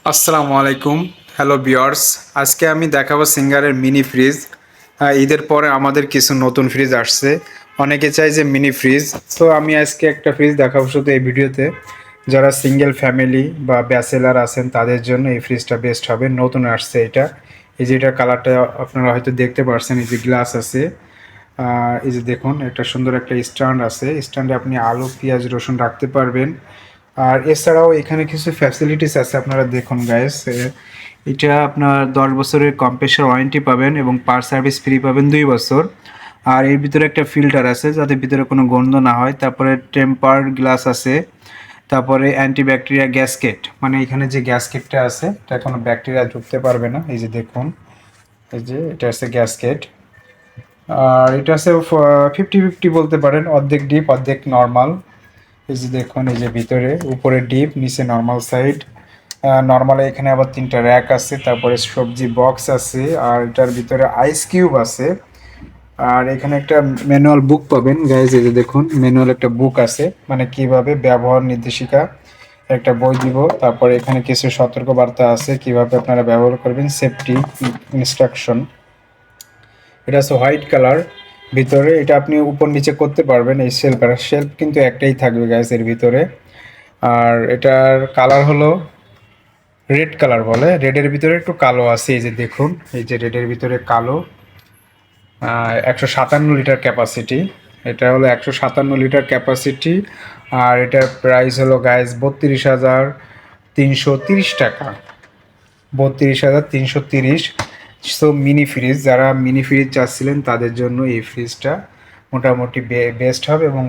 আসসালামু আলাইকুম। Hello viewers, আজকে আমি দেখাবো সিঙ্গারের মিনি ফ্রিজ। ঈদের পরে আমাদের কিছু নতুন ফ্রিজ আসছে। অনেকে চায় যে মিনি ফ্রিজ, তো আমি আজকে একটা ফ্রিজ দেখাবো শুধু এই ভিডিওতে। যারা সিঙ্গেল ফ্যামিলি বা ব্যাচেলার আছেন তাদের জন্য এই ফ্রিজটা বেস্ট হবে। নতুন আসছে এটা। এই যে এটার কালারটা আপনারা হয়তো দেখতে পারছেন, এই যে গ্লাস আছে। এই যে দেখুন, একটা সুন্দর একটা স্ট্যান্ড আছে। স্ট্যান্ডে আপনি আলু পেঁয়াজ রসুন রাখতে পারবেন। আর এছাড়াও এখানে কিছু ফ্যাসিলিটিস আছে, আপনারা দেখুন গাইস। এটা আপনার 10 বছরের কম্প্রেসার ওয়ারেন্টি পাবেন এবং পার সার্ভিস ফ্রি পাবেন 2 বছর। আর এর ভিতরে একটা ফিল্টার আছে যাতে ভিতরে কোনো গন্ধ না হয়। তারপরে টেম্পার গ্লাস আছে। তারপরে অ্যান্টিব্যাকটেরিয়া গ্যাসকেট, মানে এখানে যে গ্যাসকেটটা আছে এটা কোনো ব্যাকটেরিয়া ঢুকতে পারবে না। এই যে দেখুন, এই যে এটা আছে গ্যাসকেট। আর এটা আছে 50-50 বলতে পারেন, অর্ধেক ডিপ অর্ধেক নর্মাল। এই যে দেখুন, এই যে ভিতরে উপরে ডিপ নিচে নর্মাল সাইড। নর্মালে এখানে আবার 3টা র্যাক আছে, তারপরে সবজি বক্স আছে, আর এটার ভিতরে আইস কিউব আছে। আর এখানে একটা ম্যানুয়াল বুক পাবেন গাইজ। এই যে দেখুন, ম্যানুয়াল একটা বুক আছে, মানে কিভাবে ব্যবহার নির্দেশিকা একটা বই দিব। তারপরে এখানে কিছু সতর্কবার্তা আছে কিভাবে আপনারা ব্যবহার করবেন, সেফটি ইনস্ট্রাকশন। এটা আছে হোয়াইট কালার ভিতরে। এটা আপনি উপর নিচে করতে পারবেন। এই শেলফ কিন্তু একটাই থাকবে গাইজ এর ভিতরে। আর এটার কালার হলো রেড কালার বলে, রেডের ভিতরে একটু কালো আছে। এই যে দেখুন, এই যে রেডের ভিতরে কালো। 157 লিটার ক্যাপাসিটি। এটা হলো 157 লিটার ক্যাপাসিটি। আর এটার প্রাইস হলো গাইজ 32,330 টাকা। 32,330। সো মিনি ফ্রিজ, যারা মিনি ফ্রিজ চাচ্ছিলেন তাদের জন্য এই ফ্রিজটা মোটামুটি বেস্ট হবে এবং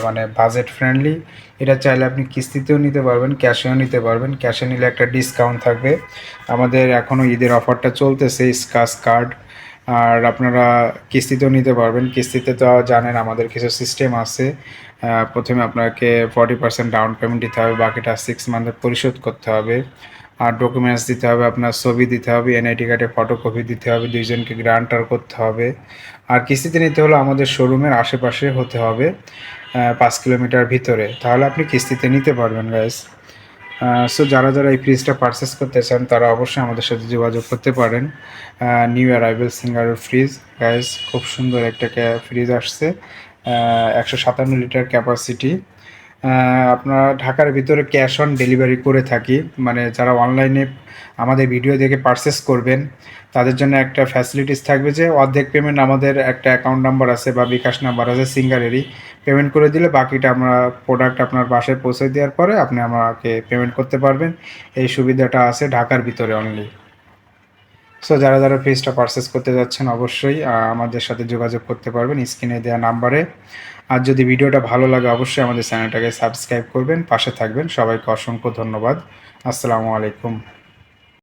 মানে বাজেট ফ্রেন্ডলি। এটা চাইলে আপনি কিস্তিতেও নিতে পারবেন, ক্যাশেও নিতে পারবেন। ক্যাশে নিলে একটা ডিসকাউন্ট থাকবে। আমাদের এখনও ঈদের অফারটা চলতেছে, স্ক্র্যাচ কার্ড। আর আপনারা কিস্তিতেও নিতে পারবেন। কিস্তিতে তো জানেন আমাদের কিছু সিস্টেম আছে। প্রথমে আপনাকে 40% ডাউন পেমেন্ট দিতে হবে, বাকিটা 6 মান্থে পরিশোধ করতে হবে। আর ডকুমেন্টস দিতে হবে, আপনার ছবি দিতে হবে, এনআইডি কার্ডের ফটোকপি দিতে হবে, দুইজনকে গ্রান্টার করতে হবে। আর কিস্তিতে নিতে হলে আমাদের শোরুমের আশেপাশে হতে হবে, 5 কিলোমিটার ভিতরে, তাহলে আপনি কিস্তিতে নিতে পারবেন গাইস। সো যারা যারা এই ফ্রিজটা পারচেস করতে চান তারা অবশ্যই আমাদের সাথে যোগাযোগ করতে পারেন। নিউ অ্যারাইভেল সিঙ্গারের ফ্রিজ গাইস, খুব সুন্দর একটা ফ্রিজ আসছে। 157 লিটার ক্যাপাসিটি। আপনার ঢাকার ভিতরে ক্যাশ অন ডেলিভারি করে থাকি, মানে যারা অনলাইনে আমাদের ভিডিও দেখে পারচেস করবেন তাদের জন্য একটা ফ্যাসিলিটিস থাকবে যে অর্ধেক পেমেন্ট আমাদের একটা অ্যাকাউন্ট নাম্বার আছে বা বিকাশ নাম্বার আছে সিঙ্গারেরই, পেমেন্ট করে দিলে বাকিটা আমরা প্রোডাক্ট আপনার বাসায় পৌঁছে দেওয়ার পরে আপনি আমাকে পেমেন্ট করতে পারবেন। এই সুবিধাটা আছে ঢাকার ভিতরে অনলি। সো যারা যারা ফ্রিজটা পারচেস করতে যাচ্ছেন অবশ্যই আমাদের সাথে যোগাযোগ করতে পারবেন স্ক্রিনে দেওয়া নাম্বারে। আর যদি ভিডিওটা ভালো লাগে অবশ্যই আমাদের চ্যানেলটাকে সাবস্ক্রাইব করবেন, পাশে থাকবেন। সবাইকে অসংখ্য ধন্যবাদ। আসসালামু আলাইকুম।